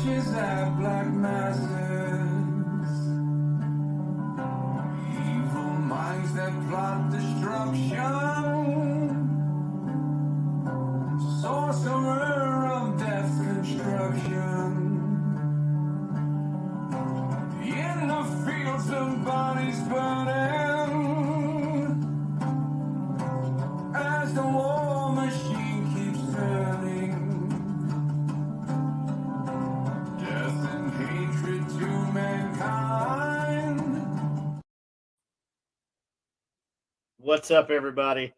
marches at black masses, evil minds that plot destruction, sorcerer of death's construction. In the fields of bodies burning, as the war machine keeps turning, death and hatred to mankind. What's up, everybody?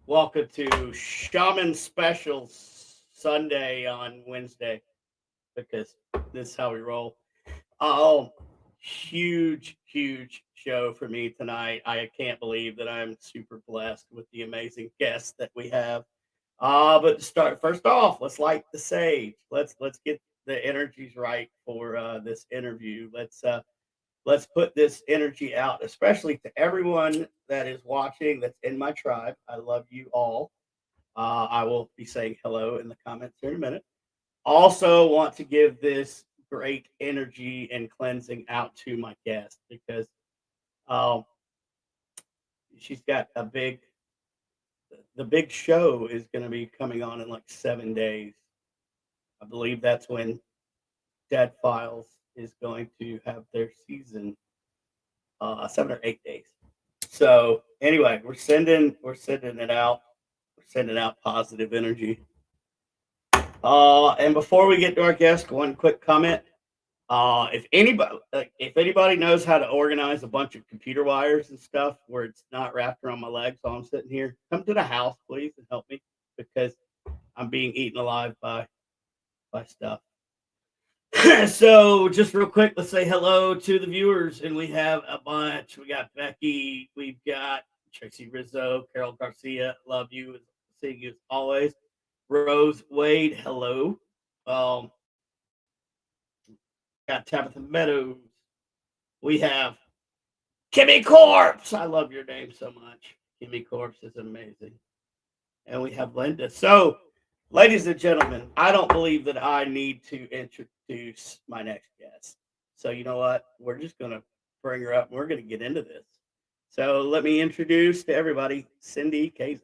Welcome to Shaman Special Sunday on Wednesday, because this is how we roll. Oh, huge show for me tonight. I can't believe that I'm super blessed with the amazing guests that we have. But to start, first off, let's light the sage. Let's get the energies right for this interview. Let's put this energy out, especially to everyone that is watching that's in my tribe. I love you all. I will be saying hello in the comments here in a minute. Also, want to give this great energy and cleansing out to my guest because um, she's got the big show is going to be coming on in like 7 days. I believe that's when Dead Files is going to have their season, 7 or 8 days. So anyway, we're sending it out. We're sending out positive energy. And before we get to our guest, one quick comment. If anybody knows how to organize a bunch of computer wires and stuff where it's not wrapped around my legs while I'm sitting here, come to the house, please, and help me because I'm being eaten alive by stuff. So just real quick, let's say hello to the viewers, and we have a bunch. We got Becky, we've got Tracy Rizzo, Carol Garcia, love you, seeing you as always. Rose Wade, hello. Got Tabitha Meadows. We have Kimmy Corpse. I love your name so much. Kimmy Corpse is amazing. And we have Linda. So, ladies and gentlemen, I don't believe that I need to introduce my next guest. So, you know what? We're just going to bring her up and we're going to get into this. So, let me introduce to everybody Cindy Kaza.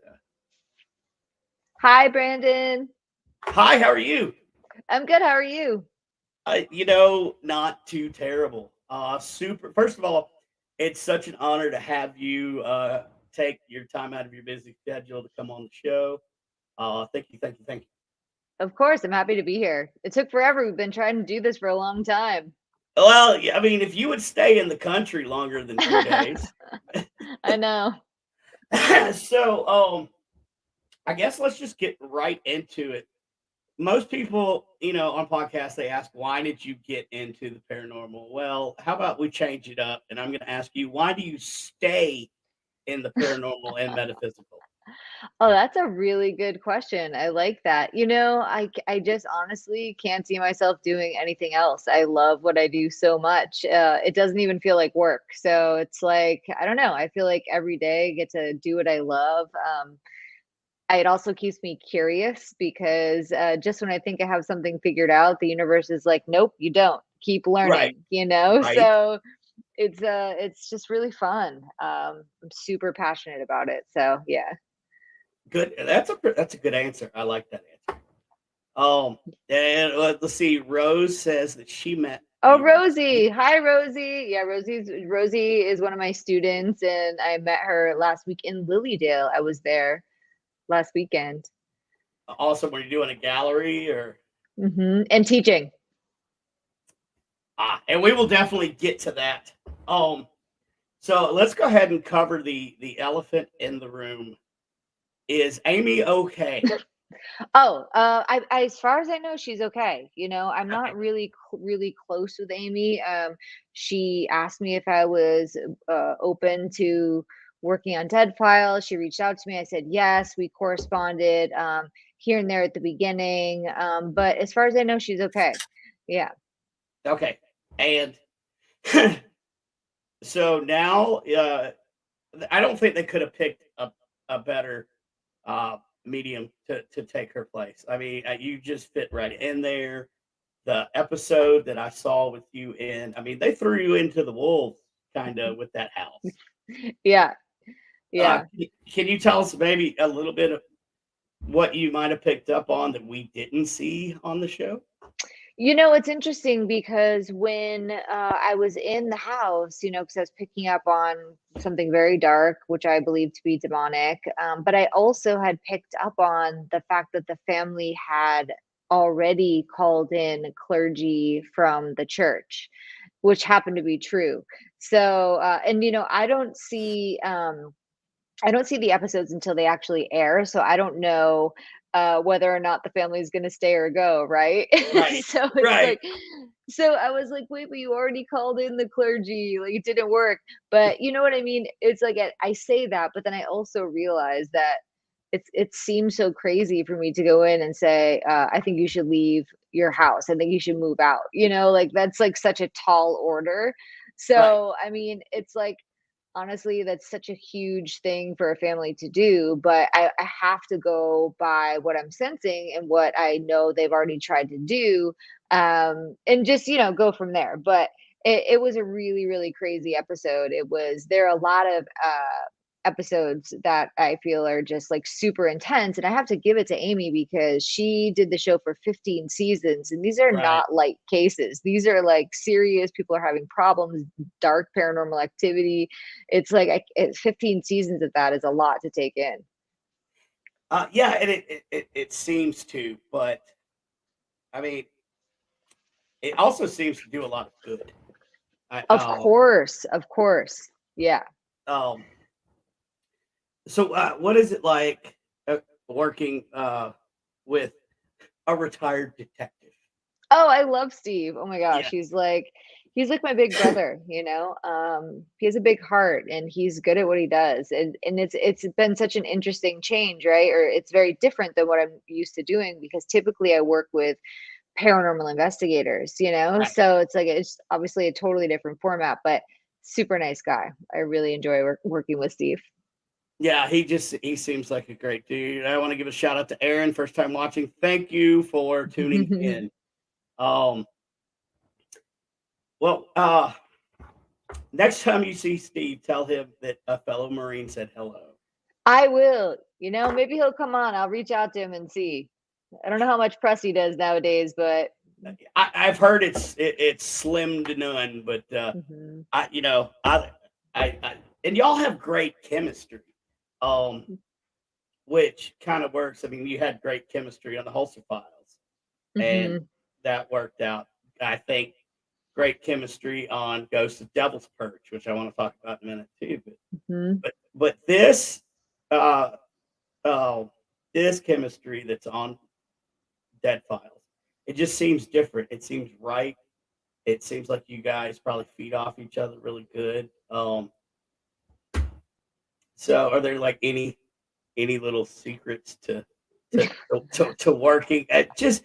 Hi, Brandon. Hi, how are you? I'm good. How are you? Not too terrible. Super. First of all, it's such an honor to have you take your time out of your busy schedule to come on the show. Thank you. Of course, I'm happy to be here. It took forever. We've been trying to do this for a long time. Well, I mean, if you would stay in the country longer than 4 days. I know. So, I guess let's just get right into it. Most people, on podcasts, they ask, why did you get into the paranormal? Well, how about we change it up? And I'm going to ask you, why do you stay in the paranormal and metaphysical? Oh, that's a really good question. I like that. I just honestly can't see myself doing anything else. I love what I do so much. It doesn't even feel like work. So it's like, I don't know. I feel like every day I get to do what I love. It also keeps me curious because just when I think I have something figured out, the universe is like, nope, you don't. Keep learning, Right. So it's just really fun. I'm super passionate about it. So yeah. Good. That's a good answer. I like that answer. And let's see. Rose says that she met. Oh, Rosie. Hi, Rosie. Yeah, Rosie is one of my students, and I met her last week in Lilydale. I was there last weekend. Awesome. Were you doing a gallery or? And teaching. And we will definitely get to that. So let's go ahead and cover the elephant in the room. Is Amy okay? Oh, I as far as I know, she's okay. I'm not Okay. really close with Amy. She asked me if I was open to working on Dead Files. She reached out to me. I said yes. We corresponded here and there at the beginning. But as far as I know, she's okay. Yeah. Okay. And so now, I don't think they could have picked a better medium to take her place. I mean, you just fit right in there. the episode that I saw with you in. I mean, they threw you into the wolves kind of with that house. Yeah. Yeah. Can you tell us maybe a little bit of what you might have picked up on that we didn't see on the show? It's interesting because when I was in the house, because I was picking up on something very dark, which I believe to be demonic, but I also had picked up on the fact that the family had already called in clergy from the church, which happened to be true. So, and I don't see the episodes until they actually air, so I don't know whether or not the family is going to stay or go, right? Right, So it's right, like, so I was like, wait, but you already called in the clergy, like it didn't work. But you know what I mean? It's like I say that, but then I also realize that it seems so crazy for me to go in and say, I think you should leave your house. I think you should move out. Like that's like such a tall order. right. So I mean, it's like honestly, that's such a huge thing for a family to do, but I have to go by what I'm sensing and what I know they've already tried to do, and just go from there. But it was a really, really crazy episode. There are a lot of episodes that I feel are just like super intense, and I have to give it to Amy because she did the show for 15 seasons, and these are Right. not light cases. These are like serious, people are having problems, dark paranormal activity. It's like 15 seasons of that is a lot to take in. Yeah, and it seems to, but I mean, it also seems to do a lot of good. I Of course. Yeah. um so what is it like working with a retired detective? Oh, I love Steve. Oh my gosh, Yeah. he's like my big brother. He has a big heart and he's good at what he does. And it's been such an interesting change, right? Or it's very different than what I'm used to doing because typically I work with paranormal investigators. Right. So it's like it's obviously a totally different format, but super nice guy. I really enjoy working with Steve. Yeah, he seems like a great dude. I want to give a shout out to Aaron, first time watching. Thank you for tuning in. Um well next time you see Steve, tell him that a fellow Marine said hello. I will. Maybe he'll come on. I'll reach out to him and see. I don't know how much press he does nowadays, but I've heard it's slim to none, but mhm. I you know I and y'all have great chemistry, um, which kind of works. I mean, you had great chemistry on the Holzer files, and Mhm. that worked out. I think great chemistry on Ghost of Devil's Perch, which I want to talk about in a minute too. But Mhm. but but this uh, uh this chemistry that's on Dead Files, it just seems different. It seems right. It seems like you guys probably feed off each other really good. So are there like any little secrets to working at just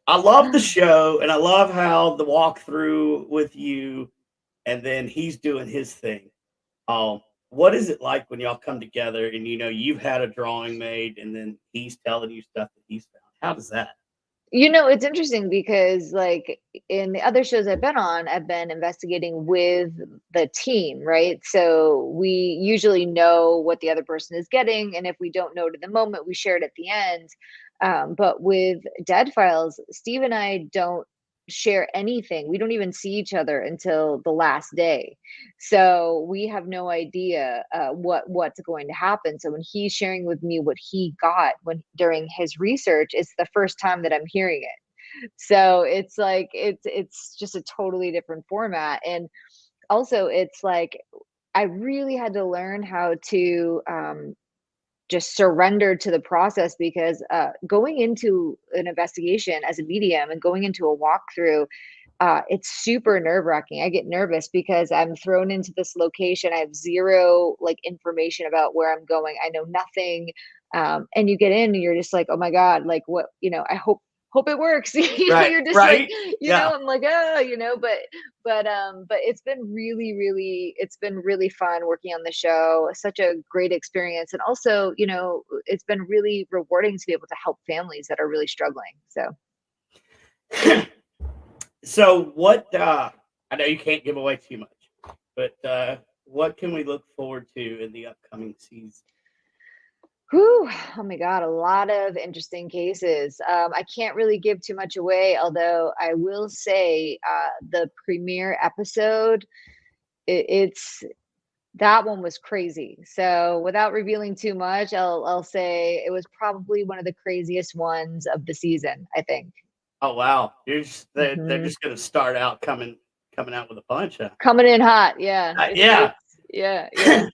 I love the show and I love how the walkthrough with you and then he's doing his thing. What is it like when y'all come together and you've had a drawing made and then he's telling you stuff that he's found? How does that? It's interesting because like in the other shows I've been on, I've been investigating with the team, right? So we usually know what the other person is getting, and if we don't know it at the moment, we share it at the end. But with Dead Files, Steve and I don't share anything. We don't even see each other until the last day. So we have no idea what's going to happen. So when he's sharing with me what he got when during his research, it's the first time that I'm hearing it. So it's like it's just a totally different format. And also it's like I really had to learn how to just surrender to the process because going into an investigation as a medium and going into a walkthrough, it's super nerve-wracking. I get nervous because I'm thrown into this location. I have zero like information about where I'm going. I know nothing. And you get in and you're just like, oh my God, like what, hope it works. Right, You're just like, right. Yeah. I'm like, but it's been really fun working on the show. Such a great experience. And also, it's been really rewarding to be able to help families that are really struggling. So So what? I know you can't give away too much, but what can we look forward to in the upcoming season? Whew, oh my God, a lot of interesting cases. I can't really give too much away, although I will say the premiere episode, it's that one was crazy. So without revealing too much, I'll say it was probably one of the craziest ones of the season, I think. Oh wow, they're Mhm. just going to start out coming out with a punch, huh? Coming in hot, yeah. Yeah. Yeah.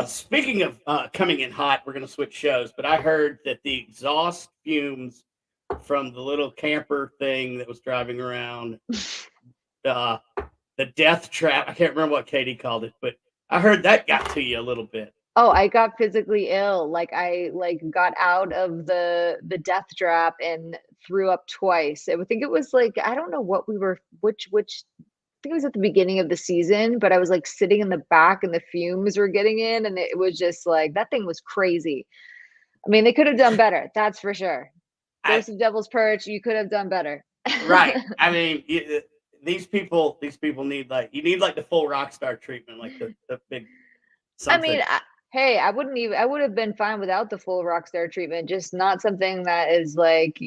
Speaking of coming in hot, we're going to switch shows, but I heard that the exhaust fumes from the little camper thing that was driving around, uh, the death trap. I can't remember what Katie called it, but I heard that got to you a little bit. Oh, I got physically ill. Like I got out of the death trap and threw up twice. I would think it was like I don't know what we were which I think it was at the beginning of the season, but I was like sitting in the back and the fumes were getting in and it was just like that thing was crazy. I mean, they could have done better. That's for sure. I Ghost of Devil's Perch, you could have done better. Right. I mean, these people need you need like the full rock star treatment, like the big I mean, something. hey, I would have been fine without the full Rockstar treatment, just not something that is like,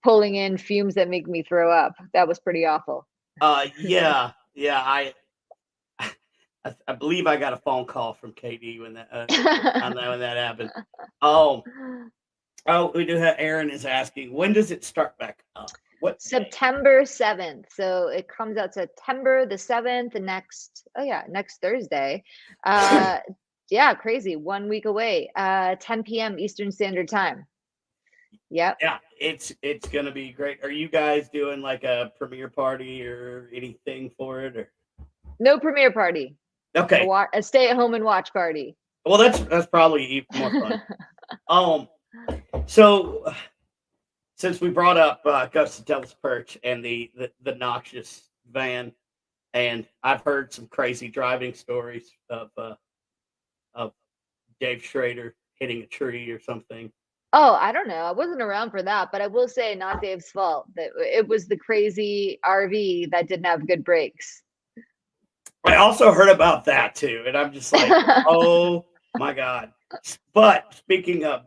pulling in fumes that make me throw up. That was pretty awful. Yeah. I believe I got a phone call from KD when that on that when that happened. Oh, we do have Aaron is asking, when does it start back up? What day? September 7th. So it comes out September the 7th, the next Thursday. Yeah, crazy. 1 week away. 10 p.m. Eastern Standard Time. Yep. Yeah, it's gonna be great. Are you guys doing like a premiere party or anything for it? Or No premiere party. okay, A stay at home and watch party. well that's probably even more fun. Um, so since we brought up Ghost of Devil's Perch and the noxious van, and I've heard some crazy driving stories of Dave Schrader hitting a tree or something. Oh, I don't know. I wasn't around for that, but I will say not Dave's fault. That it was the crazy RV that didn't have good brakes. I also heard about that too, and I'm just like, oh my god. But speaking of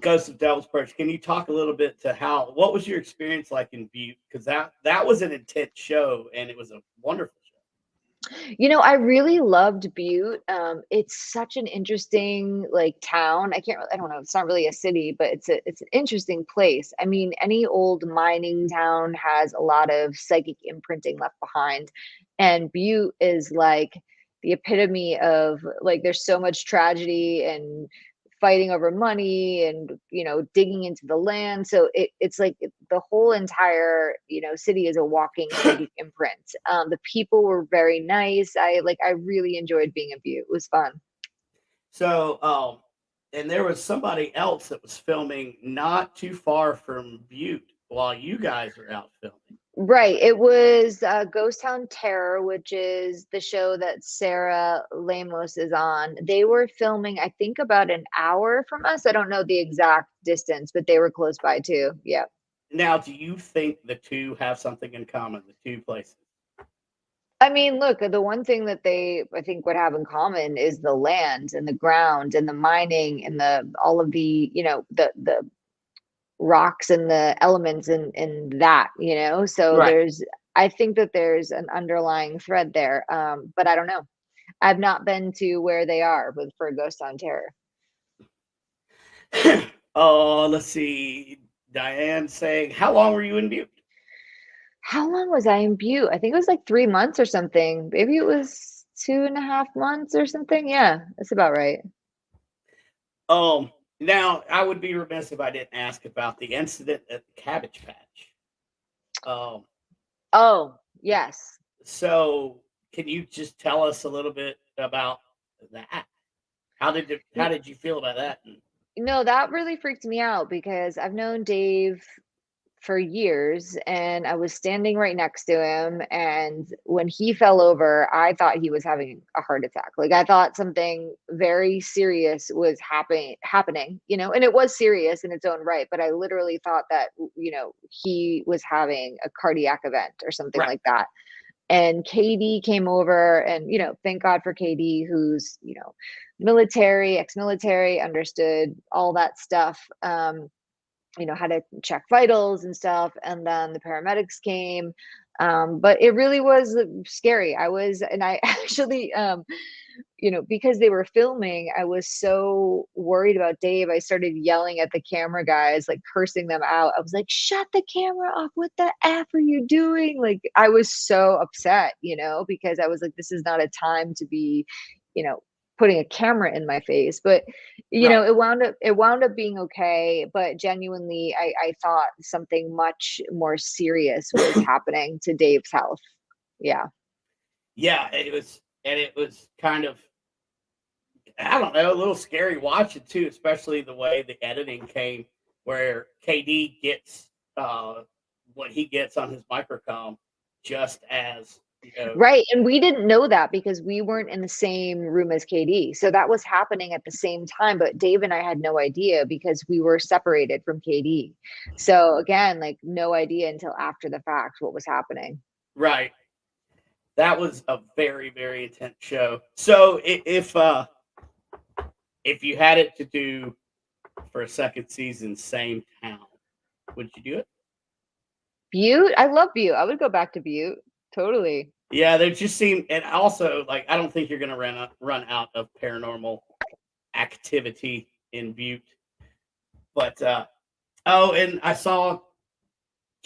Ghost of Devil's Perch, can you talk a little bit to what was your experience like in Butte? Because that was an intense show and it was a wonderful show. I really loved Butte. It's such an interesting town. I don't know, it's not really a city, but it's an interesting place. I mean, any old mining town has a lot of psychic imprinting left behind. And Butte is like the epitome of there's so much tragedy and fighting over money and digging into the land, so it's like the whole entire city is a walking psychic imprint. The people were very nice. I really enjoyed being in Butte. It was fun. So, and there was somebody else that was filming not too far from Butte while you guys were out filming. Right, it was Ghost Town Terror, which is the show that Sarah Lamos is on. They were filming, I think, about an hour from us. I don't know the exact distance, but they were close by too. Yeah. Now, do you think the two have something in common, the two places? I mean, look, the one thing that I think, would have in common is the land and the ground and the mining and all of the rocks and the elements in that. So Right. I think that there's an underlying thread there. But I don't know. I've not been to where they are for Ghost on Terror. Oh, let's see. Diane saying, how long were you in Butte? How long was I in Butte? I think it was like 3 months or something. Maybe it was 2.5 months or something. Yeah, that's about right. Now I would be remiss if I didn't ask about the incident at the Cabbage Patch. Um, Oh, yes. so can you just tell us a little bit about that? How did you feel about that? No, that really freaked me out because I've known Dave for years, and I was standing right next to him, and when he fell over, I thought he was having a heart attack. Like, I thought something very serious was happening, you know, and it was serious in its own right, but I literally thought that, you know, he was having a cardiac event or something Right. like that. And KD came over, and, you know, thank God for KD, who's, you know, military, ex-military, understood all that stuff. You know, how to check vitals and stuff. And then the paramedics came. But it really was scary. And I actually, you know, because they were filming, I was so worried about Dave. I started yelling at the camera guys, like cursing them out. I was like, shut the camera off. What the F are you doing? Like, I was so upset, you know, because I was like, this is not a time to be, you know, putting a camera in my face. But you Right. know, it wound up being okay. But genuinely, I thought something much more serious was happening to Dave's health. Yeah. Yeah, it was kind of, I don't know, a little scary watching too, especially the way the editing came, where KD gets what he gets on his microcom, just as, you know. Right. And we didn't know that because we weren't in the same room as KD. So that was happening at the same time. But Dave and I had no idea because we were separated from KD. So again, like, no idea until after the fact what was happening. Right. That was a very, very intense show. So if you had it to do for a second season, same town, would you do it? Butte? I love Butte. I would go back to Butte. Totally. Yeah, there just seemed, and also, like, I don't think you're going to run out of paranormal activity in Butte. But oh, and I saw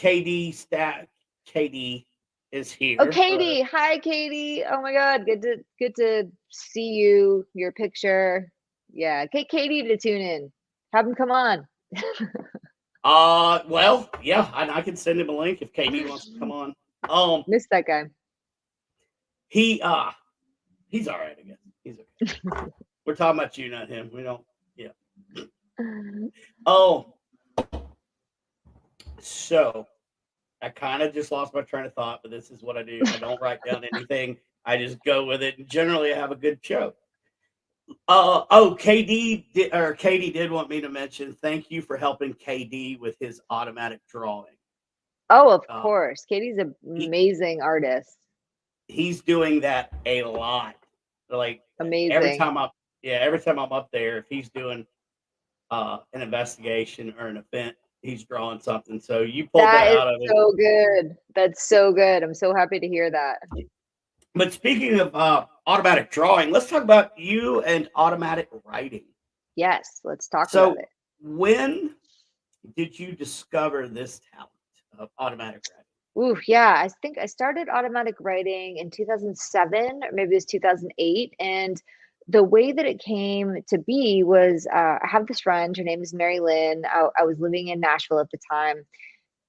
KD is here. Oh, Katie. Hi, Katie. Oh my God. Good to see you, your picture. Yeah. Get Katie to tune in. Have him come on. Well, yeah, I can send him a link if KD wants to come on. Miss that guy. He's all right, I guess. He's okay. We're talking about you, not him. We don't, yeah. Oh, so I kind of just lost my train of thought, but this is what I do. I don't write down anything. I just go with it. And generally, I have a good show. Katie did want me to mention, thank you for helping KD with his automatic drawing. Oh, of course. Katie's an amazing artist. He's doing that a lot. Like, amazing. Every time I'm up there, if he's doing an investigation or an event, he's drawing something. So you pulled that out of it. So good. That's so good. I'm so happy to hear that. But speaking of automatic drawing, let's talk about you and automatic writing. Yes, let's talk about it. When did you discover this talent of automatic writing? Ooh, yeah. I think I started automatic writing in 2007, or maybe it was 2008. And the way that it came to be was I have this friend, her name is Mary Lynn. I was living in Nashville at the time.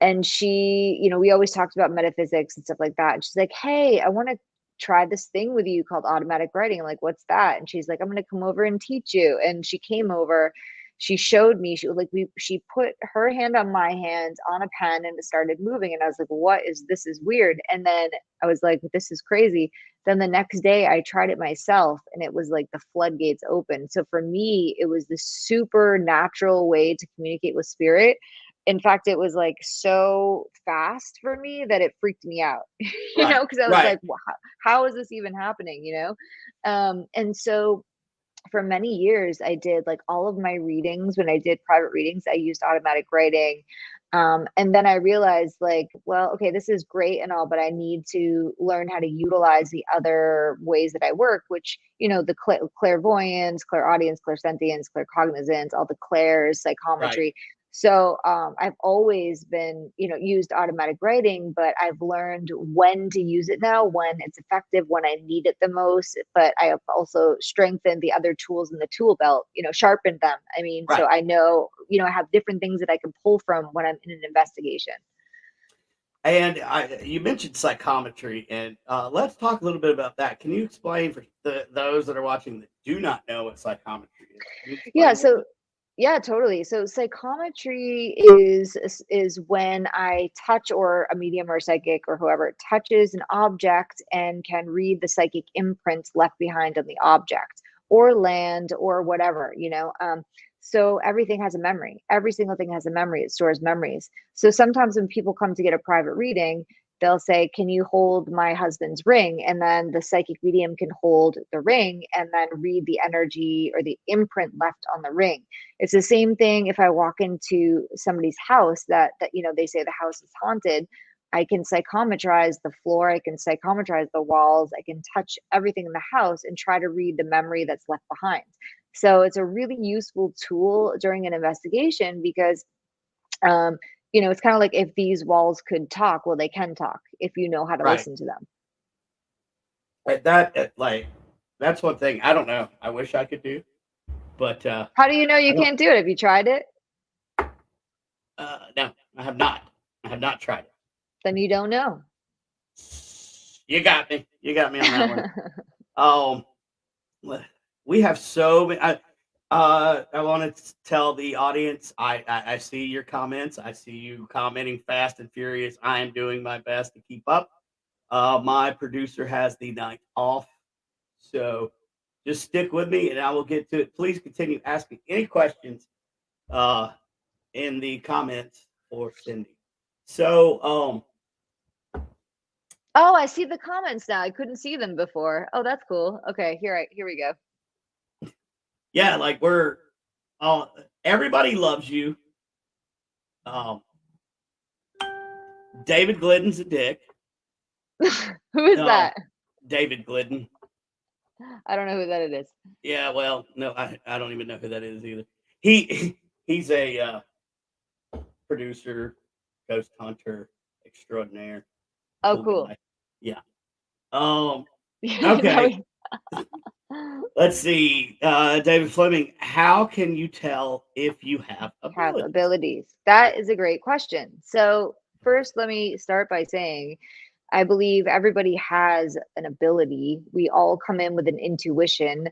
And she, you know, we always talked about metaphysics and stuff like that. And she's like, hey, I want to try this thing with you called automatic writing. I'm like, what's that? And she's like, I'm going to come over and teach you. And she came over, she showed me, she put her hand on my hand on a pen and it started moving. And I was like, this is weird. And then I was like, this is crazy. Then the next day I tried it myself and it was like the floodgates open. So for me, it was this supernatural way to communicate with spirit. In fact, it was like so fast for me that it freaked me out, you know, because I was like, wow, how is this even happening, you know? And so for many years, I did like all of my readings. When I did private readings, I used automatic writing. And then I realized like, well, okay, this is great and all, but I need to learn how to utilize the other ways that I work, which, you know, the clairvoyance, clairaudience, clairsentience, claircognizance, all the clairs, psychometry. Right. So I've always been, you know, used automatic writing, but I've learned when to use it now, when it's effective, when I need it the most. But I have also strengthened the other tools in the tool belt, you know, sharpened them. I mean, so I know, you know, I have different things that I can pull from when I'm in an investigation. And you mentioned psychometry, and let's talk a little bit about that. Can you explain for those that are watching that do not know what psychometry is? Yeah, so Yeah, totally. So psychometry is when I touch, or a medium or psychic or whoever touches an object and can read the psychic imprints left behind on the object or land or whatever, you know. So everything has a memory. Every single thing has a memory. It stores memories. So sometimes when people come to get a private reading, they'll say, "Can you hold my husband's ring?" And then the psychic medium can hold the ring and then read the energy or the imprint left on the ring. It's the same thing if I walk into somebody's house that you know they say the house is haunted. I can psychometrize the floor, I can psychometrize the walls, I can touch everything in the house and try to read the memory that's left behind. So it's a really useful tool during an investigation because um, you know, it's kind of like if these walls could talk, well, they can talk if you know how to Right. listen to them. Like that's one thing I don't know. I wish I could do, but How do you know I you don't. can't do it? Have you tried it? No, I have not. I have not tried it. Then you don't know. You got me. You got me on that one. We have so many. I want to tell the audience. I see your comments. I see you commenting fast and furious. I am doing my best to keep up. My producer has the night off, so just stick with me, and I will get to it. Please continue asking any questions uh, in the comments for Cindy. So, Oh, I see the comments now. I couldn't see them before. Oh, that's cool. Okay, here we go. yeah, like we're everybody loves you. Um, David Glidden's a dick. Who is No, that? David Glidden. I don't know who that it is. Yeah, well, no, I don't even know who that is either. He's a producer, ghost hunter extraordinaire, Oh, cool cool. guy. Yeah. Um. Now Okay. Let's see. David Fleming. How can you tell if you have have abilities? abilities. That is a great question. So, first, let me start by saying I believe everybody has an ability. We all come in with an intuition.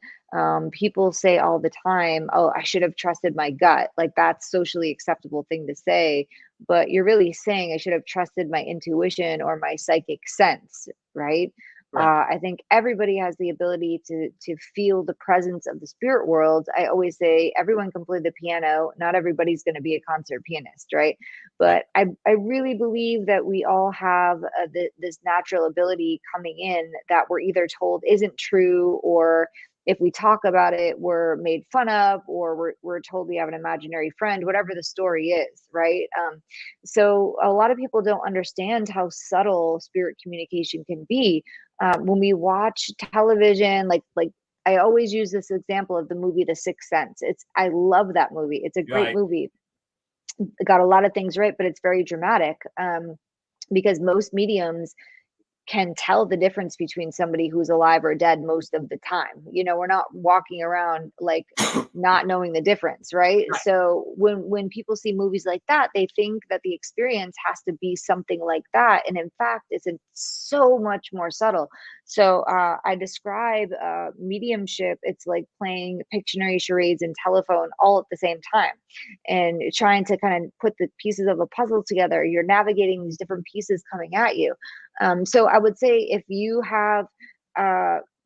People say all the time, "Oh, I should have trusted my gut." Like that's socially acceptable thing to say, but you're really saying I should have trusted my intuition or my psychic sense, right? Right. I think everybody has the ability to feel the presence of the spirit world. I always say everyone can play the piano. Not everybody's going to be a concert pianist, right? Right. But I really believe that we all have this natural ability coming in that we're either told isn't true, or if we talk about it, we're made fun of, or we're told we have an imaginary friend, whatever the story is, right? So a lot of people don't understand how subtle spirit communication can be. When we watch television, like I always use this example of the movie The Sixth Sense. I love that movie. It's a great Right. movie. It got a lot of things right, but it's very dramatic because most mediums can tell the difference between somebody who's alive or dead most of the time. You know, we're not walking around like not knowing the difference, right? Right. So when people see movies like that, they think that the experience has to be something like that, and in fact, so much more subtle. So I describe mediumship. It's like playing Pictionary, charades, and telephone all at the same time, and trying to kind of put the pieces of a puzzle together. You're navigating these different pieces coming at you. So I would say if you have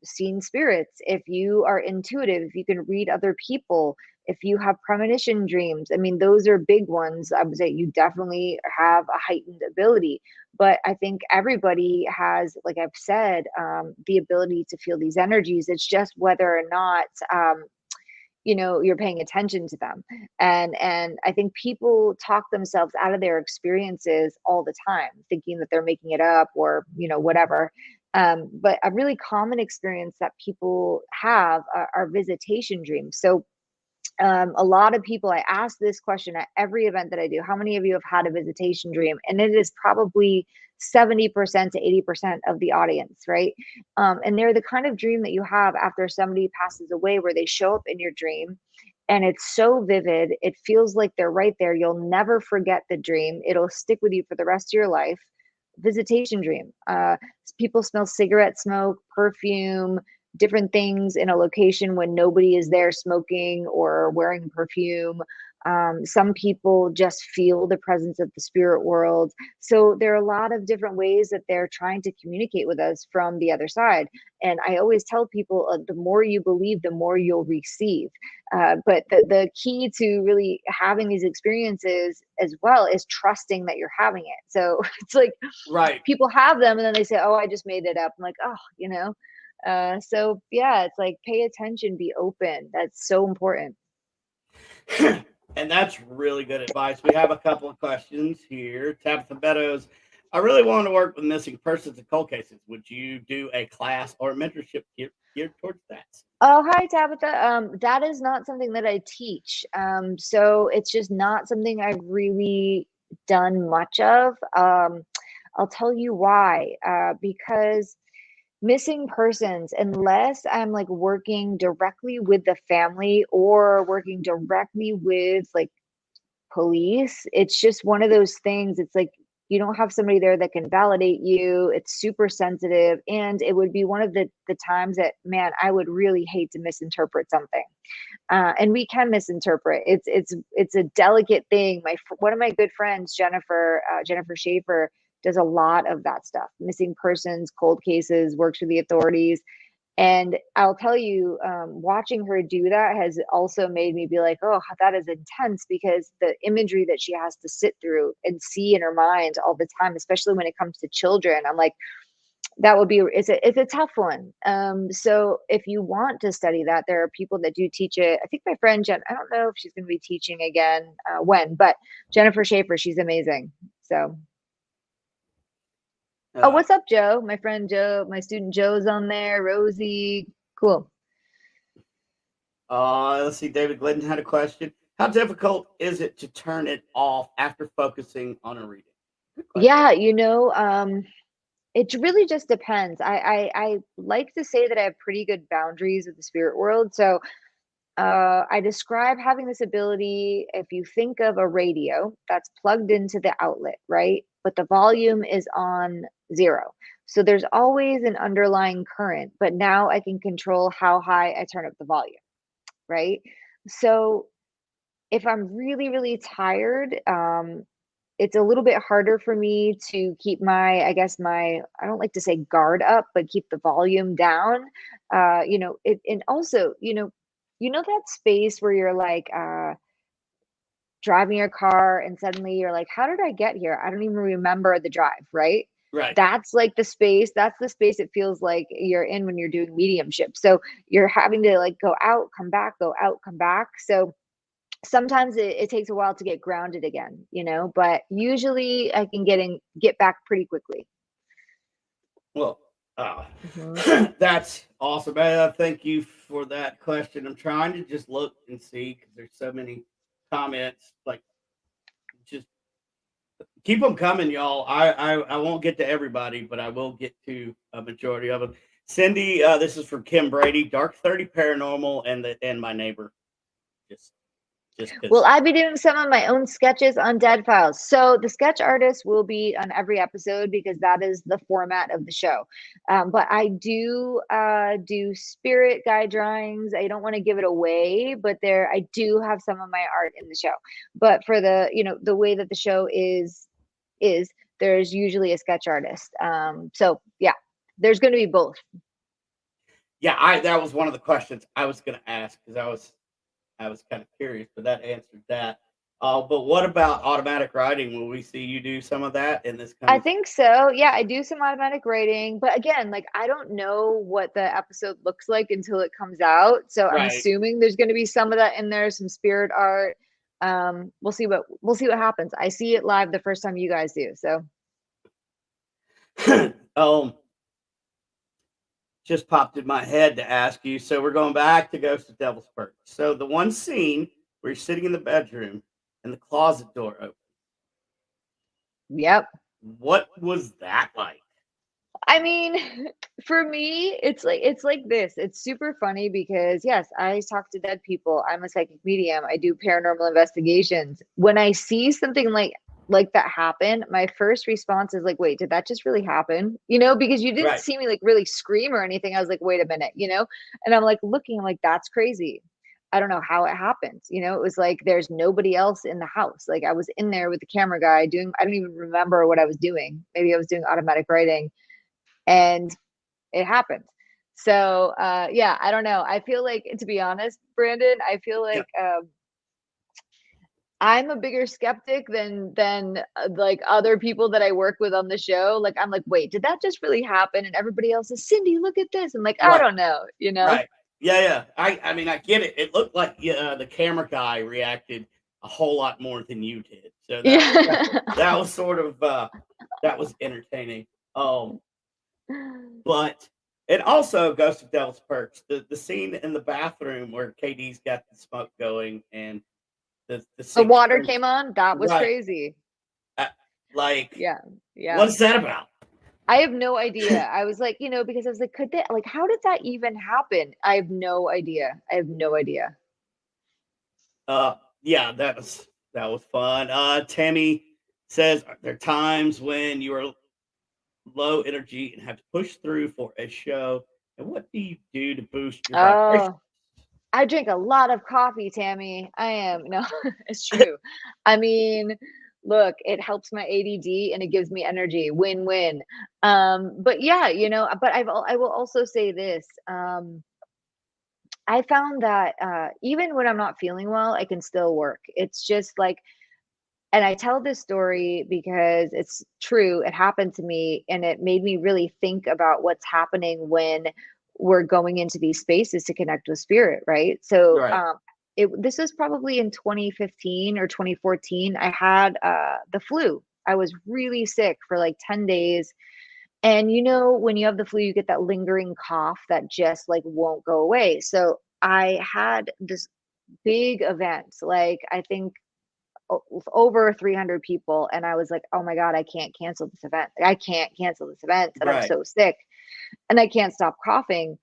seen spirits, if you are intuitive, if you can read other people, if you have premonition dreams, I mean, those are big ones. I would say you definitely have a heightened ability. But I think everybody has, like I've said, the ability to feel these energies. It's just whether or not you know you're paying attention to them. And I think people talk themselves out of their experiences all the time, thinking that they're making it up or you know whatever. But a really common experience that people have are visitation dreams. So a lot of people, I ask this question at every event that I do: how many of you have had a visitation dream? And it is probably 70% to 80% of the audience, right? And they're the kind of dream that you have after somebody passes away, where they show up in your dream and it's so vivid. It feels like they're right there. You'll never forget the dream. It'll stick with you for the rest of your life. Visitation dream. People smell cigarette smoke, perfume, different things in a location when nobody is there smoking or wearing perfume. Some people just feel the presence of the spirit world. So there are a lot of different ways that they're trying to communicate with us from the other side. And I always tell people, the more you believe, the more you'll receive. But the key to really having these experiences as well is trusting that you're having it. So it's like Right. people have them and then they say, oh, I just made it up. I'm like, oh, so yeah, it's like, pay attention, be open. That's so important. And that's really good advice. We have a couple of questions here. Tabitha Meadows, I really want to work with missing persons and cold cases. Would you do a class or mentorship geared towards that? Oh, hi, Tabitha. That is not something that I teach. So it's just not something I've really done much of. I'll tell you why. Because missing persons, unless I'm like working directly with the family or working directly with like police, it's just one of those things. It's like you don't have somebody there that can validate you. It's super sensitive, and it would be one of the times that, man, I would really hate to misinterpret something. And we can misinterpret. It's a delicate thing. One of my good friends, Jennifer Schaefer, does a lot of that stuff, missing persons, cold cases, works with the authorities. And I'll tell you, watching her do that has also made me be like, oh, that is intense, because the imagery that she has to sit through and see in her mind all the time, especially when it comes to children, I'm like, that would be, it's a tough one. So if you want to study that, there are people that do teach it. I think my friend Jen, I don't know if she's going to be teaching again, when, but Jennifer Schaefer, she's amazing. So. Oh, what's up, Joe? My friend Joe, my student Joe's on there. Rosie, cool. Let's see. David Glidden had a question. How difficult is it to turn it off after focusing on a reading? Yeah, it really just depends. I like to say that I have pretty good boundaries with the spirit world. So I describe having this ability. If you think of a radio that's plugged into the outlet, right? But the volume is on 0. So there's always an underlying current, but now I can control how high I turn up the volume, right? So if I'm really, really tired, it's a little bit harder for me to keep I don't like to say guard up, but keep the volume down. And also, that space where you're like, driving your car and suddenly you're like, how did I get here? I don't even remember the drive, right? Right. That's the space it feels like you're in when you're doing mediumship. So you're having to like go out, come back, go out, come back. So sometimes it takes a while to get grounded again, but usually I can get back pretty quickly. Well, that's awesome. Thank you for that question. I'm trying to just look and see because there's so many comments. Like, just keep them coming, y'all. I won't get to everybody, but I will get to a majority of them. Cindy, this is from Kim Brady. Dark 30 Paranormal and my neighbor. Just Well, I'll be doing some of my own sketches on Dead Files. So the sketch artist will be on every episode because that is the format of the show. But I do spirit guide drawings. I don't want to give it away, but I do have some of my art in the show. But for the way that the show is there's usually a sketch artist. So yeah, there's going to be both. Yeah, that was one of the questions I was going to ask because I was kind of curious, but that answered that. But what about automatic writing? Will we see you do some of that in this I think so. Yeah, I do some automatic writing, but again, like I don't know what the episode looks like until it comes out. So Right. I'm assuming there's going to be some of that in there, some spirit art. We'll see what happens. I see it live the first time you guys do. So just popped in my head to ask you. So we're going back to Ghost of Devil's Perch. So the one scene where you're sitting in the bedroom and the closet door opens. Yep. What was that like? I mean, for me, it's like this. It's super funny because yes, I talk to dead people. I'm a psychic medium. I do paranormal investigations. When I see something like like that happen, my first response is like, wait, did that just really happen? You know, because you didn't Right. see me like really scream or anything. I was like, wait a minute, you know? And I'm like looking, I'm like, that's crazy. I don't know how it happened. You know, it was like there's nobody else in the house. Like I was in there with the camera guy doing, I don't even remember what I was doing. Maybe I was doing automatic writing, and it happened. So yeah, I don't know. I feel like, to be honest, Brandon, I feel Yeah. like I'm a bigger skeptic than like other people that I work with on the show. Like I'm like, wait, did that just really happen? And everybody else is, Cindy, look at this. I'm like, I Right. don't know, you know? Right. Yeah, yeah. I mean, I get it. It looked like the camera guy reacted a whole lot more than you did. So Yeah. that was sort of that was entertaining. But and also Ghost of Devil's Perch, the scene in the bathroom where KD's got the smoke going and the The sink water turns came on. That was right. crazy. Like, Yeah. Yeah. what is that about? I have no idea. I was like, you know, because I was like, could that, like, how did that even happen? I have no idea. I have no idea. Yeah, that was fun. Tammy says there are times when you are low energy and have to push through for a show. And what do you do to boost your vibration? Oh, I drink a lot of coffee, Tammy. I am, no, it's true. I mean, look, it helps my ADD and it gives me energy. Win-win. But yeah, you know, but I will also say this. I found that even when I'm not feeling well, I can still work. It's just like, and I tell this story because it's true. It happened to me, and it made me really think about what's happening when we're going into these spaces to connect with spirit, right? So, Right. this was probably in 2015 or 2014. I had the flu. I was really sick for like 10 days. And you know, when you have the flu, you get that lingering cough that just like won't go away. So I had this big event, like I think over 300 people, and I was like, oh my god, I can't cancel this event. I can't cancel this event, and I'm Right. so sick, and I can't stop coughing.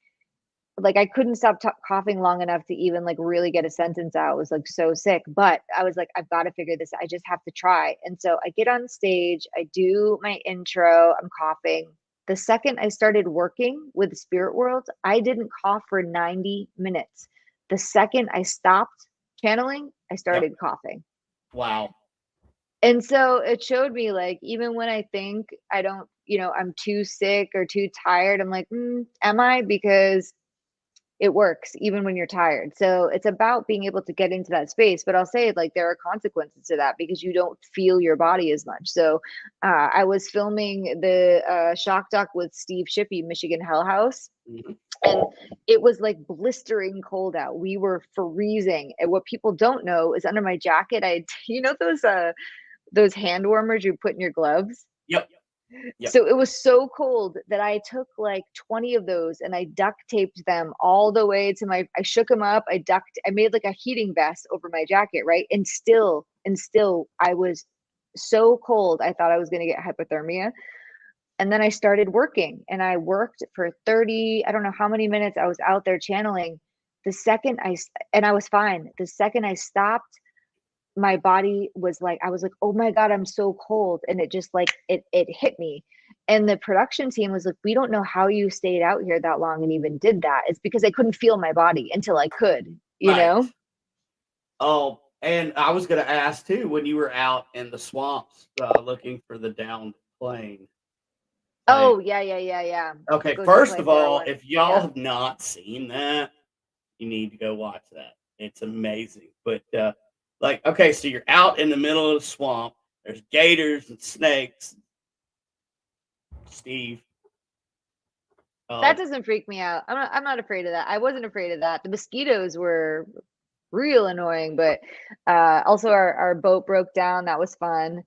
Like I couldn't stop coughing long enough to even like really get a sentence out. I was like so sick, but I was like, I've got to figure this out. I just have to try. And so I get on stage, I do my intro, I'm coughing. The second I started working with the spirit world, I didn't cough for 90 minutes. The second I stopped channeling, I Yep. started coughing. Wow. And so it showed me, like, even when I think I don't, you know, I'm too sick or too tired, I'm like, am I? Because it works even when you're tired. So it's about being able to get into that space. But I'll say, like, there are consequences to that because you don't feel your body as much. So I was filming the shock doc with Steve Shippey, Michigan Hell House. Mhm. And it was like blistering cold out. We were freezing. And what people don't know is under my jacket, I had, you know, those hand warmers you put in your gloves. Yep. Yep. So it was so cold that I took like 20 of those and I duct taped them all the way to I shook them up. I made like a heating vest over my jacket, right? And still I was so cold. I thought I was going to get hypothermia. And then I started working, and I worked for 30, I don't know how many minutes I was out there channeling. And I was fine. The second I stopped, my body was like, I was like, oh my god, I'm so cold. And it just like it hit me. And the production team was like, we don't know how you stayed out here that long and even did that. It's because I couldn't feel my body until I could, you Right. know. Oh, and I was going to ask too, when you were out in the swamps looking for the downed plane. Oh Like, yeah. okay, Ghost of first Plane of all, 401. if y'all Yeah. have not seen that, you need to go watch that. It's amazing. But like, okay, so you're out in the middle of the swamp. There's gators and snakes. Steve. That doesn't freak me out. I'm not afraid of that. I wasn't afraid of that. The mosquitoes were real annoying, but also our boat broke down. That was fun.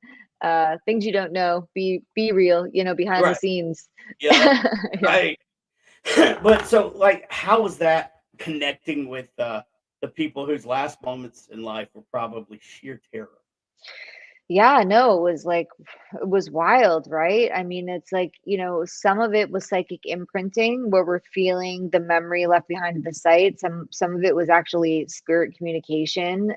Things you don't know, be real, you know, behind the Right. scenes. Yeah. Yeah. Right. But so, like, how was that connecting with the people whose last moments in life were probably sheer terror? Yeah, no, it was like, it was wild, right? I mean, it's like, you know, some of it was psychic imprinting where we're feeling the memory left behind at the site. Some of it was actually spirit communication.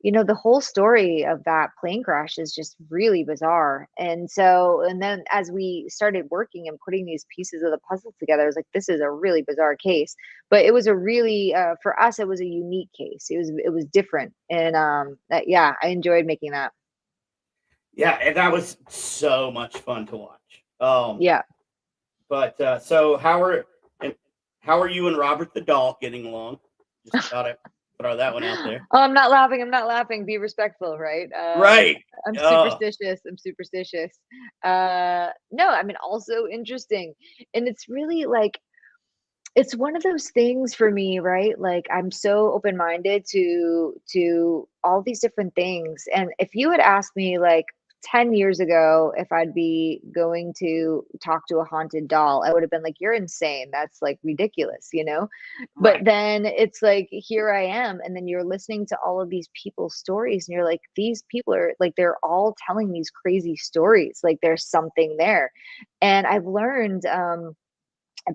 the whole story of that plane crash is just really bizarre. And so, and then as we started working and putting these pieces of the puzzle together, I was like, this is a really bizarre case. But it was a really, for us, it was a unique case. It was different. And yeah, I enjoyed making that. Yeah, and that was so much fun to watch. Yeah. But so how are you and Robert the doll getting along? Just thought I'd throw that one out there. Oh, I'm not laughing. I'm not laughing. Be respectful, right? Right. I'm Oh, superstitious. I'm superstitious. No, I mean, also interesting. And it's really like, it's one of those things for me, right? Like I'm so open-minded to all these different things. And if you had asked me like 10 years ago if I'd be going to talk to a haunted doll, I would have been like, you're insane. That's like ridiculous, you know? But right. then it's like, here I am. And then you're listening to all of these people's stories, and you're like, these people are like, they're all telling these crazy stories. Like there's something there. And I've learned,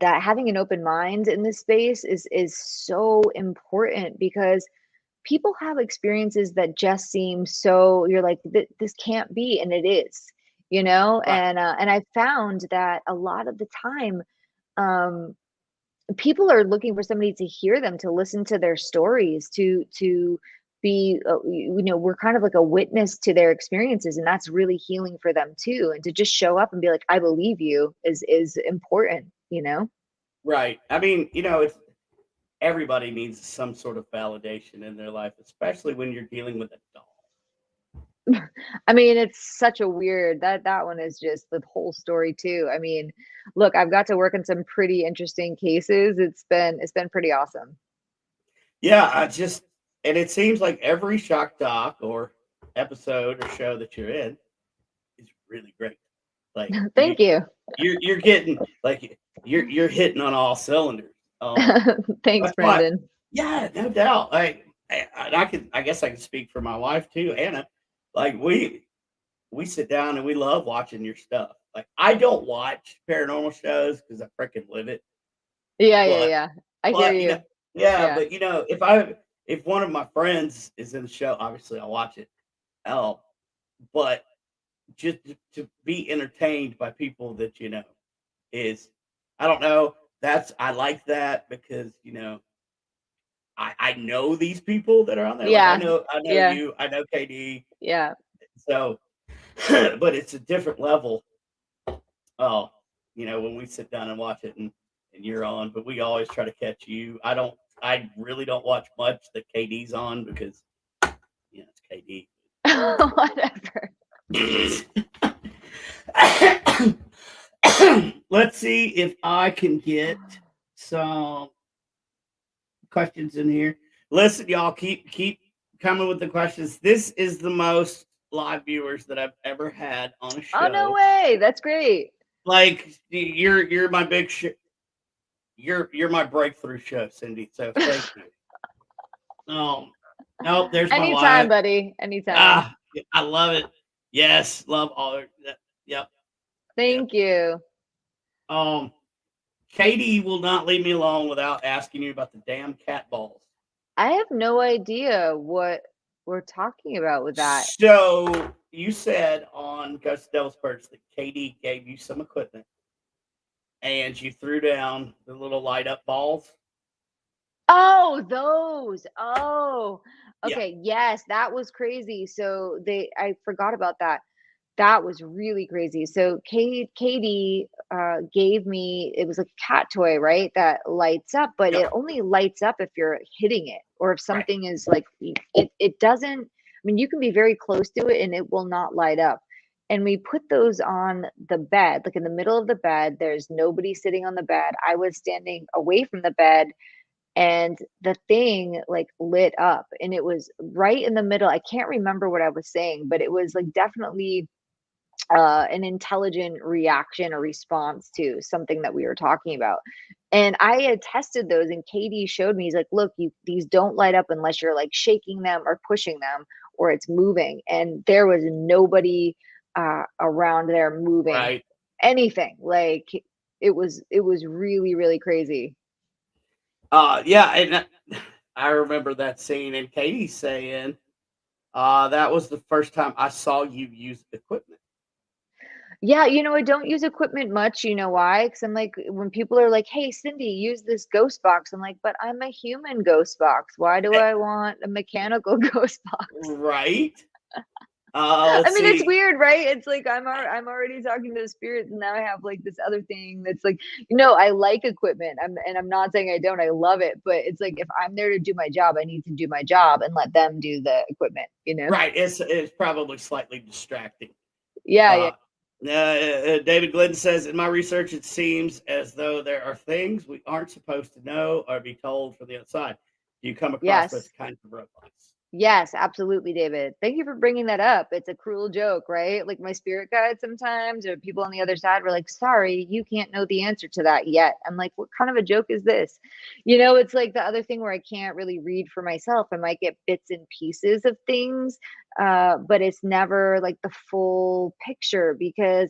that having an open mind in this space is so important, because people have experiences that just seem so, you're like, this can't be, and it is, Right. and I found that a lot of the time, um people are looking for somebody to hear them, to listen to their stories, to be, we're kind of like a witness to their experiences, and that's really healing for them too. And to just show up and be like, I believe you, is important. Right. I mean, it's everybody needs some sort of validation in their life, especially when you're dealing with a doll. I mean, it's such a weird, that one is just the whole story too. I mean, look, I've got to work in some pretty interesting cases. It's been pretty awesome. Yeah, and it seems like every shock doc or episode or show that you're in is really great. Like Thank you. you're getting like you're hitting on all cylinders. Thanks, That's why, Brendan. yeah, no doubt. I guess I can speak for my wife too, Anna. Like we sit down and we love watching your stuff. Like I don't watch paranormal shows because I freaking live it, Yeah, yeah, but yeah. I hear but you. yeah, Yeah. but if one of my friends is in the show, obviously I'll watch it. Oh, but just to be entertained by people that is, I don't know. That's I like that because I know these people that are on there. Like Yeah. I know Yeah. you, I know KD. Yeah. So, but it's a different level. Oh, when we sit down and watch it and you're on, but we always try to catch you. I really don't watch much that KD's on because it's KD. Whatever. Let's see if I can get some questions in here. Listen, y'all, keep coming with the questions. This is the most live viewers that I've ever had on a Oh, no show. way. That's great. Like you're my big you're my breakthrough show, Cindy. So thank you. No, there's my Anytime, wife. buddy. Anytime. Ah, I love it. Yes, love all that. Yep, yep. Thank you. Um, Katie will not leave me alone without asking you about the damn cat balls. I have no idea what we're talking about with that. So you said on Ghost Devil's Perch that Katie gave you some equipment and you threw down the little light up balls. Oh, those. Oh, Yeah, okay. Yes, that was crazy. So I forgot about that. That was really crazy. So Katie gave me, it was like a cat toy, right? That lights up, but yep, it only lights up if you're hitting it, or if right. something is like, it doesn't, I mean, you can be very close to it and it will not light up. And we put those on the bed, like in the middle of the bed. There's nobody sitting on the bed. I was standing away from the bed, and the thing like lit up, and it was right in the middle. I can't remember what I was saying, but it was like definitely an intelligent reaction or response to something that we were talking about. And I had tested those, and Katie showed me, he's like, look, these don't light up unless you're like shaking them or pushing them, or it's moving. And there was nobody around there moving Right. anything. Like it was really, really crazy. Yeah, and I remember that scene and Katie saying That was the first time I saw you use equipment. Yeah, I don't use equipment much. You know why? Because I'm like, when people are like, "Hey, Cindy, use this ghost box," I'm like, "But I'm a human ghost box. Why do Eh, I want a mechanical ghost box?" Right? I Let's mean, it's see. weird, right? It's like I'm already talking to the spirits, and now I have like this other thing that's like, I like equipment. I'm not saying I don't. I love it, but it's like if I'm there to do my job, I need to do my job and let them do the equipment. Right. It's probably slightly distracting. Yeah, yeah. Uh, David Glenn says, in my research, it seems as though there are things we aren't supposed to know or be told from the outside. Do you come across those Yes. kinds of robots? Yes, absolutely, David. Thank you for bringing that up. It's a cruel joke, right? Like my spirit guide sometimes, or people on the other side were like, sorry, you can't know the answer to that yet. I'm like, what kind of a joke is this? It's like the other thing where I can't really read for myself. I might get bits and pieces of things, but it's never like the full picture because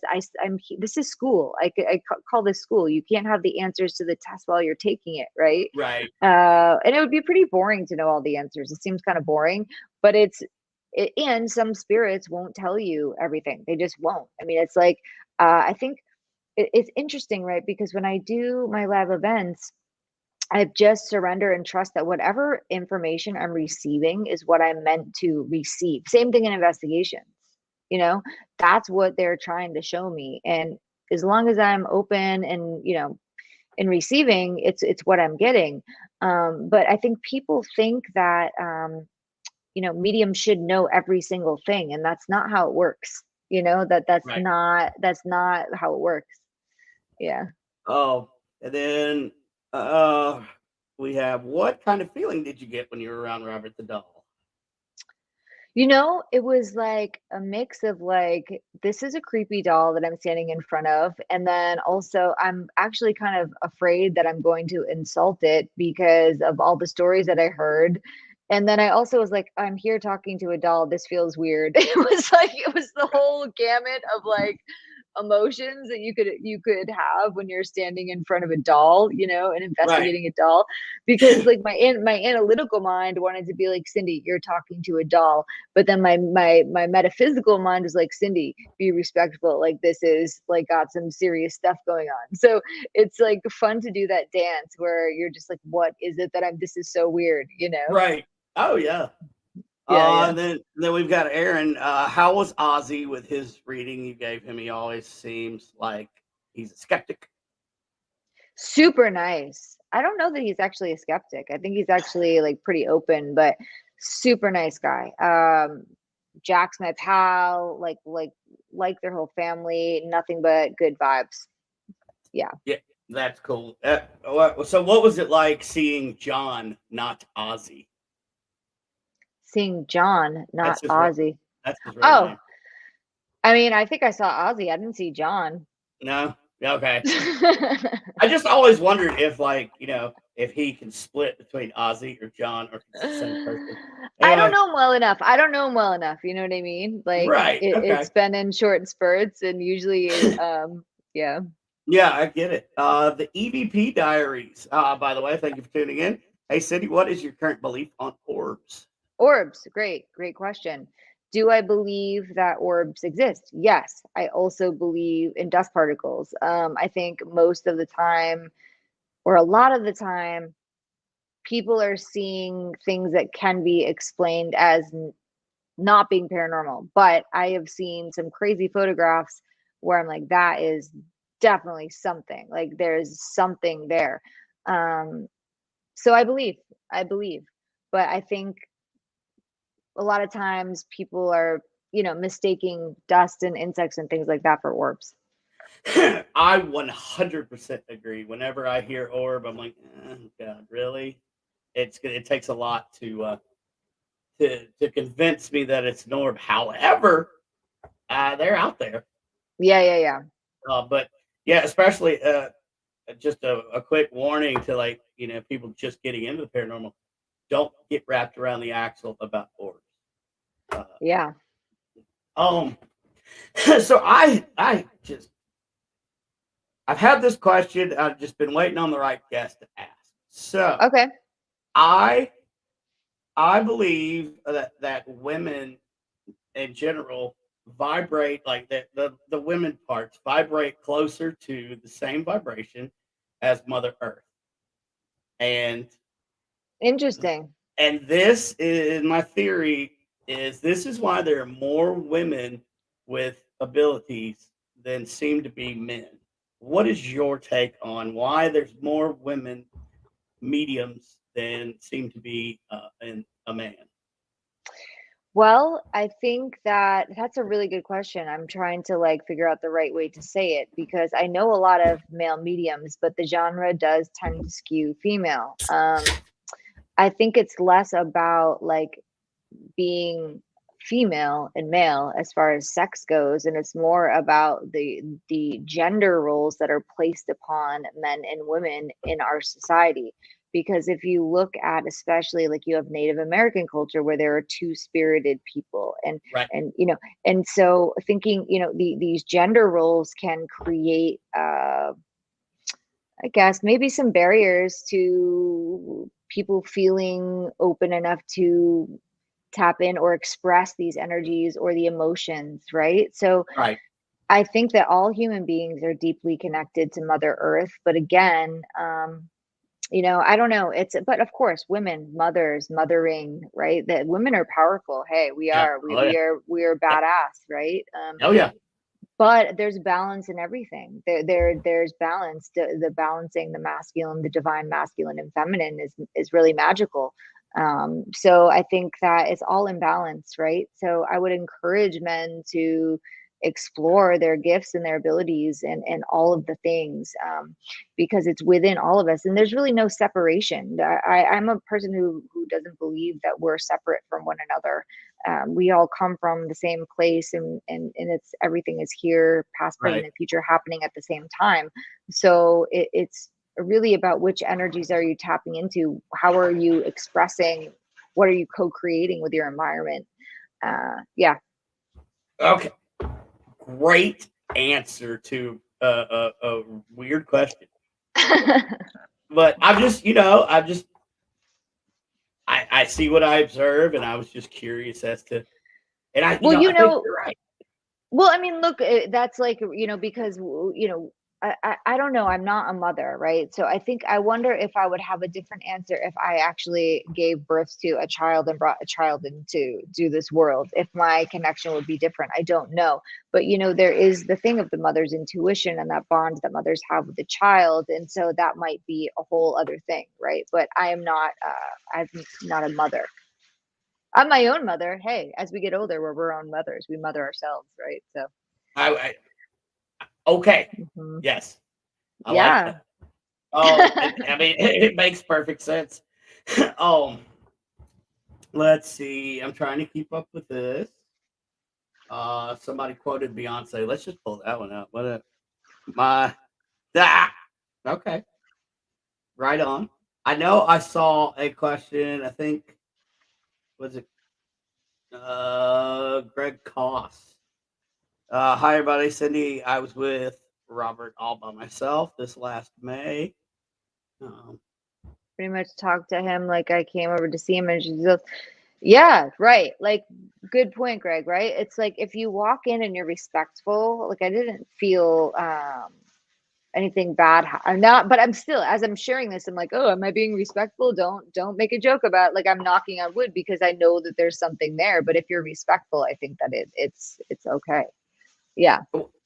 this is school. I call this school. You can't have the answers to the test while you're taking it, right? Right. And it would be pretty boring to know all the answers. It seems kind of boring, but and some spirits won't tell you everything. They just won't. I mean, it's like, I think it's interesting, right? Because when I do my live events, I just surrender and trust that whatever information I'm receiving is what I'm meant to receive. Same thing in investigations, you know, that's what they're trying to show me. And as long as I'm open and, in receiving, it's what I'm getting. But I think people think that mediums should know every single thing, and that's not how it works. Right. That's not how it works. Yeah. Oh, and then uh, we have, what kind of feeling did you get when you were around Robert the Doll? It was like a mix of like, this is a creepy doll that I'm standing in front of. And then also, I'm actually kind of afraid that I'm going to insult it because of all the stories that I heard. And then I also was like, I'm here talking to a doll. This feels weird. It was the whole gamut of like emotions that you could have when you're standing in front of a doll, and Right. investigating a doll, because like my analytical mind wanted to be like, Cindy, you're talking to a doll, but then my metaphysical mind was like, Cindy, be respectful, like this is like got some serious stuff going on. So it's like fun to do that dance where you're just like, what is it that I'm this is so weird. Right. Oh, yeah. Yeah, yeah. And then we've got Aaron. How was Ozzy with his reading you gave him? He always seems like he's a skeptic. Super nice. I don't know that he's actually a skeptic. I think he's actually like pretty open, but super nice guy. Jack's my pal, like their whole family, nothing but good vibes. Yeah. Yeah, that's cool. So what was it like seeing John, not Ozzy? Seeing John, not That's his real. Ozzy. That's his real Oh, name. I mean, I think I saw Ozzy. I didn't see John. No. Okay. I just always wondered if, like, if he can split between Ozzy or John, or if it's the same person. I don't Anyway, know him well enough. I don't know him well enough. You know what I mean? Like right. it's Okay. been in short spurts, and usually, yeah. Yeah, I get it. The EVP Diaries. By the way, thank you for tuning in. Hey, Cindy, what is your current belief on orbs? Orbs, great question. Do I believe that orbs exist? Yes. I also believe in dust particles. I think most of the time, or a lot of the time, people are seeing things that can be explained as not being paranormal. But I have seen some crazy photographs where I'm like, that is definitely something. Like there's something there. Um, so I believe, but I think a lot of times people are, mistaking dust and insects and things like that for orbs. I 100% agree. Whenever I hear orb, I'm like, God, really? It takes a lot to convince me that it's an orb. However, they're out there. Yeah, yeah, yeah. But yeah, especially just a quick warning to, like, people just getting into the paranormal. Don't get wrapped around the axle about orbs. Uh, Yeah. um, so I've had this question. I've just been waiting on the right guest to ask. So Okay. I I believe that women in general vibrate like the women parts vibrate closer to the same vibration as Mother Earth. And Interesting. this is my theory is this is why there are more women with abilities than seem to be men. What is your take on why there's more women mediums than seem to be in a man? Well, I think that that's a really good question. I'm trying to like figure out the right way to say it because I know a lot of male mediums, but the genre does tend to skew female. I think it's less about like being female and male as far as sex goes, and it's more about the gender roles that are placed upon men and women in our society. Because if you look at, especially like you have Native American culture where there are two-spirited people, and Right. and so thinking, these gender roles can create I guess maybe some barriers to people feeling open enough to tap in or express these energies or the emotions, right? So Right. I think that all human beings are deeply connected to Mother Earth. But again, I don't know. But of course, women, mothers, mothering, right? That women are powerful. Hey, we Yeah. are, we, Oh yeah. we are Yeah. badass, right? Oh yeah. But there's balance in everything. There's balance. The balancing the masculine, the divine masculine and feminine is really magical. So I think that it's all in balance, right? So I would encourage men to explore their gifts and their abilities and all of the things, because it's within all of us, and there's really no separation. I'm a person who doesn't believe that we're separate from one another. We all come from the same place, and it's everything is here, past, present, Right. and future happening at the same time. So it's really about which energies are you tapping into, how are you expressing, what are you co-creating with your environment. Yeah. Okay. Great answer to a weird question. But I'm just, I see what I observe, and I was just curious as to, and Well, I think you're right. well, I mean, look, that's like, because, I don't know. I'm not a mother, right? So I think I wonder if I would have a different answer if I actually gave birth to a child and brought a child into this world. If my connection would be different, I don't know. But there is the thing of the mother's intuition and that bond that mothers have with the child, and so that might be a whole other thing, right? But I am not. I'm not a mother. I'm my own mother. Hey, as we get older, we're our own mothers. We mother ourselves, right? So. I okay. Mhm. Yes, I like Yeah. that. Oh, I mean, it makes perfect sense. um, let's see. I'm trying to keep up with this. Somebody quoted Beyonce. Let's just pull that one out. My that okay, right on. I know I saw a question. I think was it Greg Koss. Hi everybody, Cindy. I was with Robert all by myself this last May. Um, Pretty much talked to him like I came over to see him, and she goes, yeah, right. Like, good point, Greg, right? It's like if you walk in and you're respectful, like I didn't feel anything bad. I'm not, but I'm still, as I'm sharing this, I'm like, oh, am I being respectful? Don't make a joke about, like, I'm knocking on wood, because I know that there's something there. But if you're respectful, I think that it's okay. Yeah.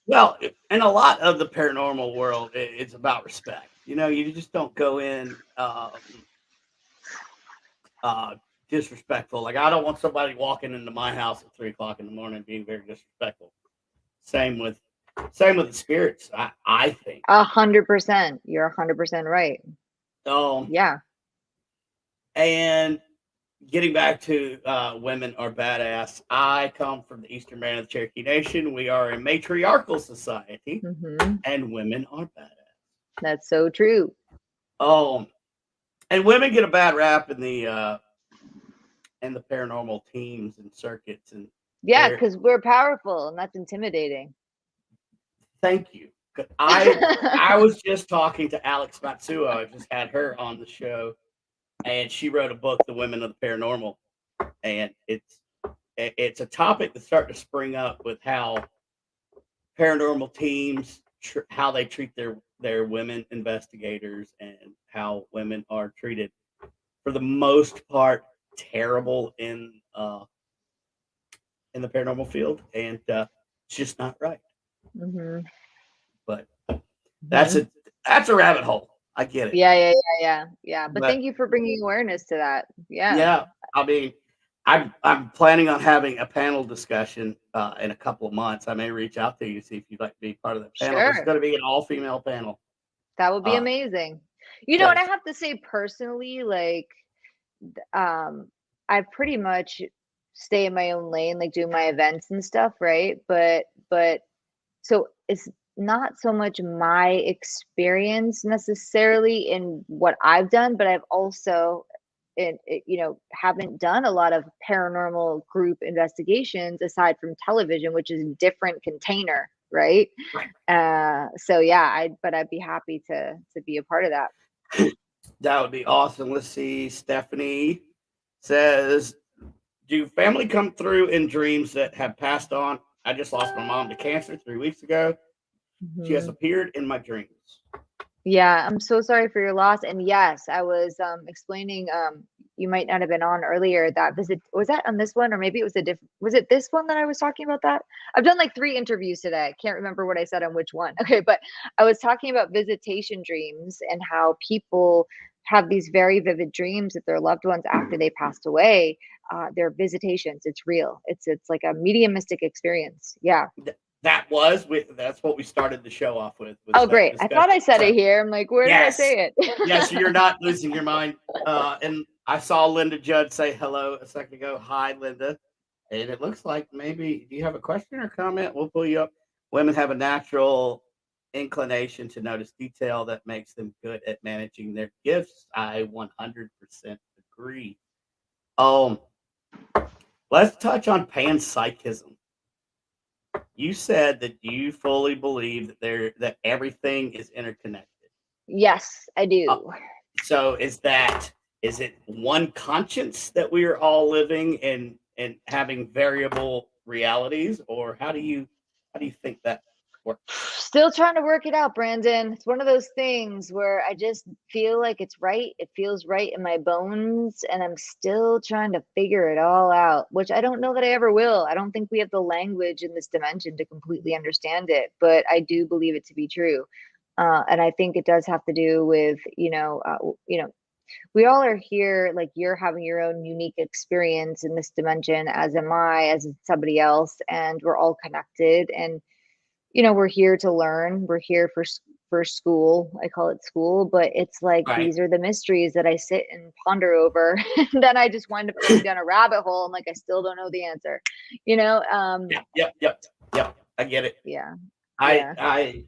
well, in a lot of the paranormal world, it's about respect. You just don't go in uh, disrespectful. Like I don't want somebody walking into my house at 3 o'clock in the morning being very disrespectful. Same with the spirits. I think. 100%. You're 100% right. Yeah. And getting back to women are badass. I come from the Eastern Band of the Cherokee Nation. We are a matriarchal society, and women are badass. That's so true. And women get a bad rap in the paranormal teams and circuits, and Yeah, because we're powerful, and that's intimidating. thank you. I was just talking to Alex Matsuo. I just had her on the show and she wrote a book, The Women of the Paranormal, and it's a topic that's starting to spring up with how paranormal teams how they treat their women investigators and how women are treated for the most part terrible in the paranormal field, and it's just not right. Mm-hmm. But that's Mm-hmm. a rabbit hole. I get it. Yeah. But But thank you for bringing awareness to that. Yeah. yeah, I mean, I'm planning on having a panel discussion in a couple of months. I may reach out to you, see if you'd like to be part of that panel. It's Sure. going to be an all-female panel. That would be Uh, amazing. You know, and I because have to say personally, like, I pretty much stay in my own lane, like doing my events and stuff, right? But so it's not so much my experience necessarily in what I've done, but I've also haven't done a lot of paranormal group investigations aside from television, which is a different container, right? right, So yeah, I'd be happy to be a part of that. that would be awesome. Let's see. Stephanie says, "Do family come through in dreams that have passed on? I just lost my mom to cancer 3 weeks ago. She has Mhm. appeared in my dreams." Yeah, I'm so sorry for your loss. And yes, I was explaining you might not have been on earlier that visit was that on this one or maybe it was a different was it this one that I was talking about that? I've done like 3 interviews today. I can't remember what I said on which one. Okay, but I was talking about visitation dreams and how people have these very vivid dreams that their loved ones after they passed away. They're visitations. It's real. It's like a mediumistic experience. Yeah. That's what we started the show off with Oh, that great. I thought discussion. I said So it here. I'm like, where did I yes, say yes, it? you're not losing your mind. And I saw Linda Judd say hello a second ago. Hi, Linda. And it looks like maybe do you have a question or comment? We'll pull you up. Women have a natural inclination to notice detail that makes them good at managing their gifts. I 100% agree. Um, let's touch on panpsychism. You said that you fully believe that everything is interconnected. Yes, I Uh, do. so is it one conscience that we are all living in and having variable realities, or how do you think that works? Still trying to work it out, Brandon. It's one of those things where I just feel like it's right. It feels right in my bones, and I'm still trying to figure it all out, which I don't know that I ever will. I don't think we have the language in this dimension to completely understand it, but I do believe it to be true. And I think it does have to do with, we all are here, like you're having your own unique experience in this dimension, as am I, as is somebody else, and we're all connected. And we're here to learn. We're here for school. I call it school, but it's like Right. these are the mysteries that I sit and ponder over, and then I just wind up going down a rabbit hole. And like I still don't know the answer. You know? Yep. I get it. Yeah, I yeah. I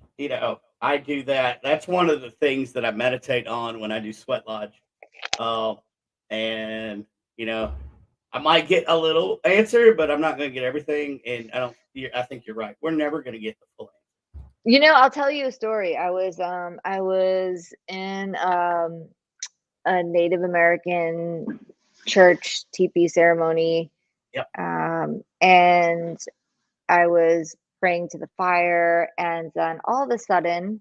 I do that. That's one of the things that I meditate on when I do sweat lodge. Uh, and you know, I might get a little answer, but I'm not going to get everything. And I think you're right. We're never going to get the full answer. I'll tell you a story. I was in a Native American church teepee ceremony, Yep. and I was praying to the fire, and then all of a sudden,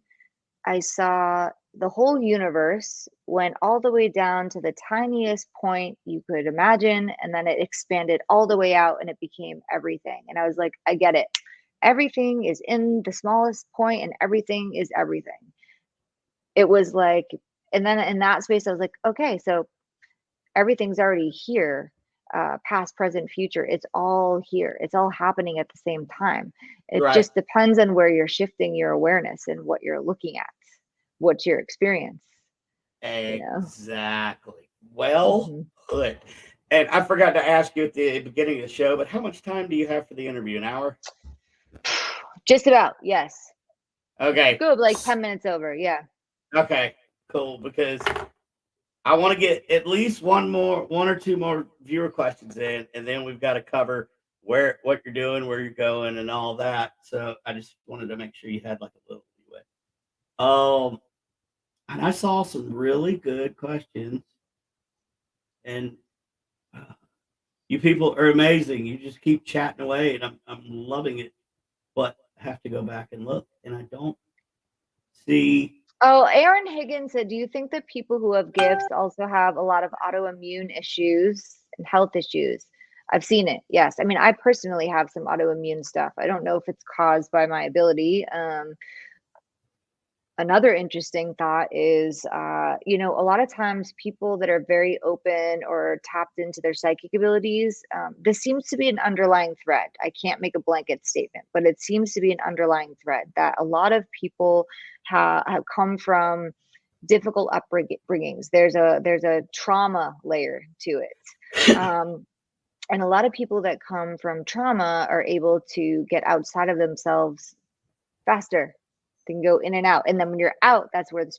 I saw the whole universe went all the way down to the tiniest point you could imagine, and then it expanded all the way out and it became everything. And I was like, I get it. Everything is in the smallest point, and everything is everything. It was like, and then in that space, I was like, okay, so everything's already here, past, present, future. It's all here. It's all happening at the same time. It Right. just depends on where you're shifting your awareness and what you're looking at, what's your experience, you know? Exactly. Well hmm put. And I forgot to ask you at the beginning of the show, but how much time do you have for the interview? An hour? Just about, yes. Okay. Good, like 10 minutes over. Yeah. Okay. Cool. Because I want to get at least one or two more viewer questions in, and then we've got to cover what you're doing, where you're going, and all that. So I just wanted to make sure you had like a little leeway. And I saw some really good questions And you people are amazing. You just keep chatting away, and I'm loving it. But I have to go back and look, and I don't see. Oh, Aaron Higgins said, do you think that people who have gifts also have a lot of autoimmune issues and health issues? I've seen it. Yes. I mean, I personally have some autoimmune stuff. I don't know if it's caused by my ability. Another interesting thought is, a lot of times people that are very open or tapped into their psychic abilities, this seems to be an underlying thread. I can't make a blanket statement, but it seems to be an underlying thread that a lot of people have come from difficult upbringings. There's a trauma layer to it. And a lot of people that come from trauma are able to get outside of themselves faster. They can go in and out. And then when you're out, that's where you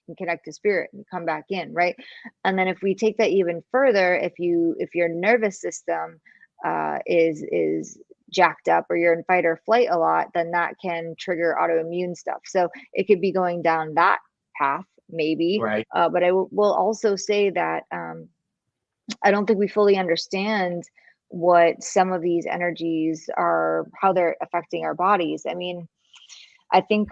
can connect to spirit and come back in, right? And then if we take that even further, if your nervous system is jacked up, or you're in fight or flight a lot, then that can trigger autoimmune stuff. So it could be going down that path, maybe. Right. But I will also say that I don't think we fully understand what some of these energies are, how they're affecting our bodies. I mean, I think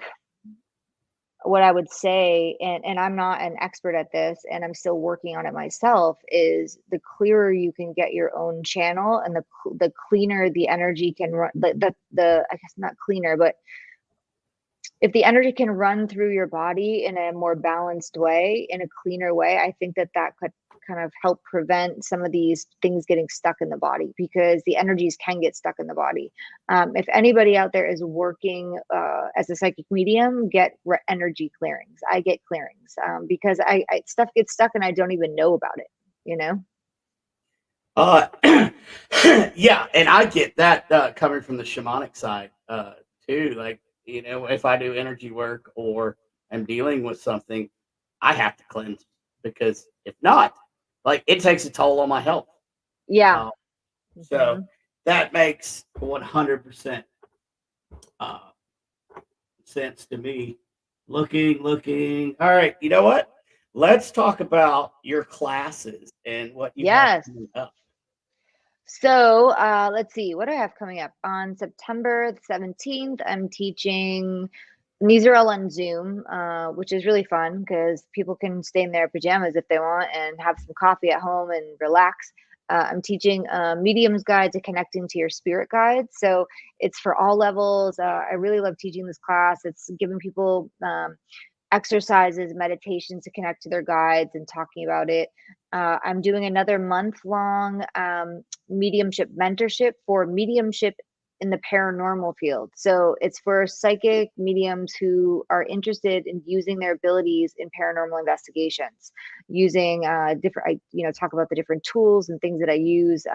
what I would say, and I'm not an expert at this, and I'm still working on it myself, is the clearer you can get your own channel, and the cleaner the energy can run. I guess not cleaner, but if the energy can run through your body in a more balanced way, in a cleaner way, I think that could kind of help prevent some of these things getting stuck in the body, because the energies can get stuck in the body. If anybody out there is working as a psychic medium, get energy clearings. I get clearings because I stuff gets stuck and I don't even know about it, Yeah, and I get that coming from the shamanic side too. Like, if I do energy work or I'm dealing with something, I have to cleanse, because if not, like, it takes a toll on my health. Yeah. So that makes 100% sense to me. Looking. All right, you know what? Let's talk about your classes and what you have coming up. So let's see, what do I have coming up? On September 17th, I'm teaching, and these are all on Zoom, which is really fun because people can stay in their pajamas if they want and have some coffee at home and relax. I'm teaching Medium's Guide to Connecting to Your Spirit Guides. So it's for all levels. I really love teaching this class. It's giving people exercises, meditations to connect to their guides and talking about it. I'm doing another month-long mediumship mentorship for mediumship in the paranormal field. So it's for psychic mediums who are interested in using their abilities in paranormal investigations, using different, talk about the different tools and things that I use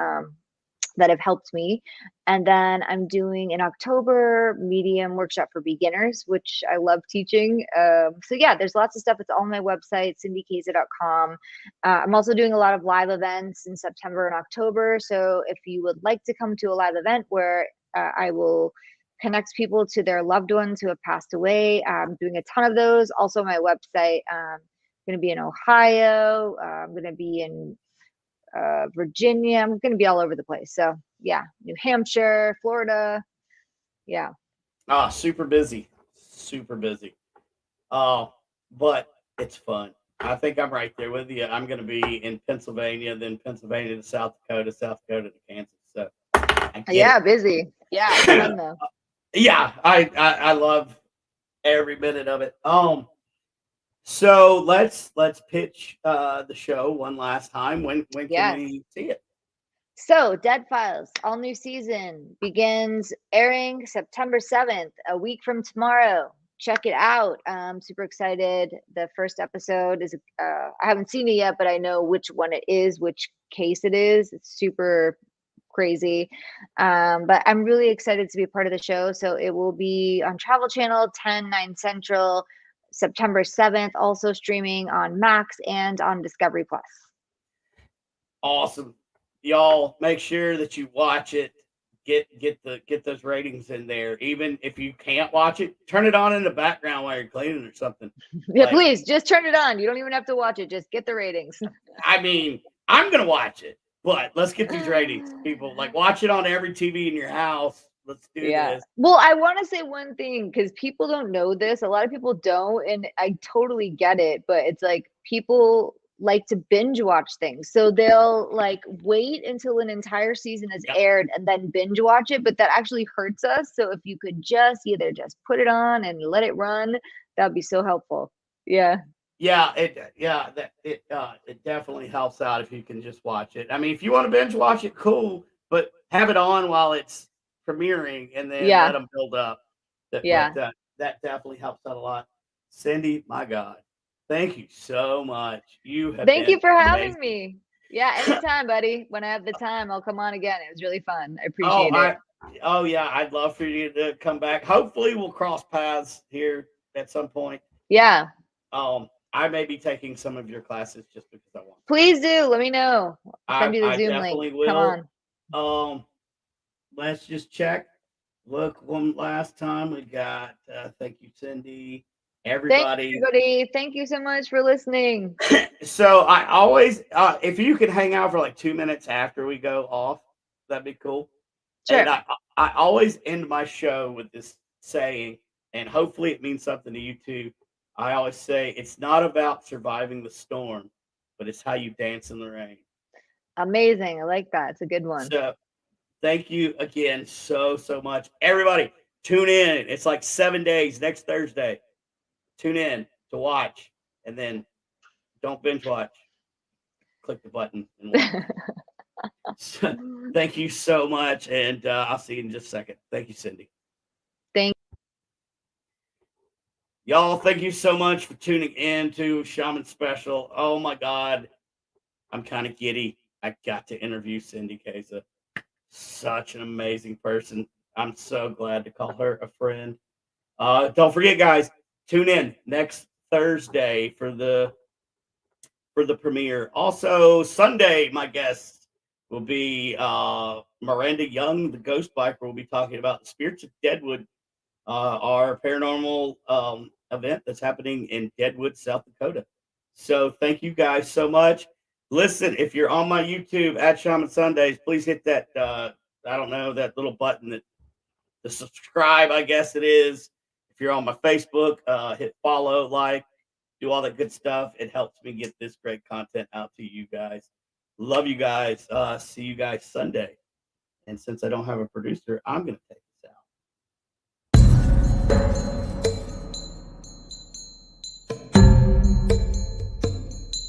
that have helped me. And then I'm doing in October medium workshop for beginners, which I love teaching. So yeah, there's lots of stuff. It's all on my website, cindykaza.com. I'm also doing a lot of live events in September and October. So if you would like to come to a live event where I will connect people to their loved ones who have passed away, I'm doing a ton of those. Also on my website, I'm going to be in Ohio. I'm going to be in Virginia. I'm going to be all over the place. So yeah, New Hampshire, Florida. Yeah. Super busy. But it's fun. I think I'm right there with you. I'm going to be in Pennsylvania, then Pennsylvania to South Dakota to Kansas. So busy. Yeah, fun though. Yeah, I love every minute of it. So let's pitch the show one last time. When can we see it? So Dead Files, all new season begins airing September 7th, a week from tomorrow. Check it out. I'm super excited. The first episode is, I haven't seen it yet, but I know which one it is, which case it is. It's super crazy. But I'm really excited to be a part of the show. So it will be on Travel Channel, 10/9 Central, September 7th, also streaming on Max and on Discovery Plus. Awesome. Y'all make sure that you watch it. Get those ratings in there. Even if you can't watch it, turn it on in the background while you're cleaning or something. Yeah, please just turn it on. You don't even have to watch it. Just get the ratings. I mean, I'm gonna watch it, but let's get these ratings, people. Like, watch it on every TV in your house. Let's do this. Well, I want to say one thing because people don't know this. A lot of people don't, and I totally get it. But it's like people like to binge watch things, so they'll like wait until an entire season is Yep. aired and then binge watch it. But that actually hurts us. So if you could just either just put it on and let it run, that'd be so helpful. Yeah. Yeah, it definitely helps out if you can just watch it. I mean, if you want to binge watch it, cool, but have it on while it's premiering and then Yeah. let them build up. Yeah. But that definitely helps out a lot. Cindy, my God, thank you so much. You have Thank been you for having amazing. me. Yeah, anytime, buddy. When I have the time, I'll come on again. It was really fun. I Oh, appreciate it. oh yeah, I'd love for you to come back. Hopefully, we'll cross paths here at some point. Yeah. I may be taking some of your classes just because I want to. Please do. Let me know. I'll send you the I Zoom definitely link. Come will. on. Let's just check. Look, one last time we got. Thank you, Cindy. Everybody. Thanks, everybody. Thank you so much for listening. So I always, if you could hang out for like 2 minutes after we go off, that'd be cool. Sure. And I always end my show with this saying, and hopefully it means something to you too. I always say it's not about surviving the storm, but it's how you dance in the rain. Amazing. I like that. It's a good one. So thank you again so much. Everybody, tune in. It's like 7 days next Thursday. Tune in to watch, and then don't binge watch. Click the button and watch. So, thank you so much, and I'll see you in just a second. Thank you, Cindy. Thank Y'all, thank you so much for tuning in to Shaman Special. Oh my God, I'm kind of giddy. I got to interview Cindy Kaza. Such an amazing person. I'm so glad to call her a friend. Don't forget, guys, tune in next Thursday for the premiere. Also, Sunday, my guest will be Miranda Young, the ghost biker. Will be talking about the spirits of Deadwood, our paranormal event that's happening in Deadwood, South Dakota. So thank you guys so much. Listen, if you're on my YouTube at Shaman Sundays, please hit that I don't know, that little button, that the subscribe, I guess it is. If you're on my Facebook, hit follow, like, do all that good stuff. It helps me get this great content out to you guys. Love you guys. See you guys Sunday. And since I don't have a producer, I'm going to take this out.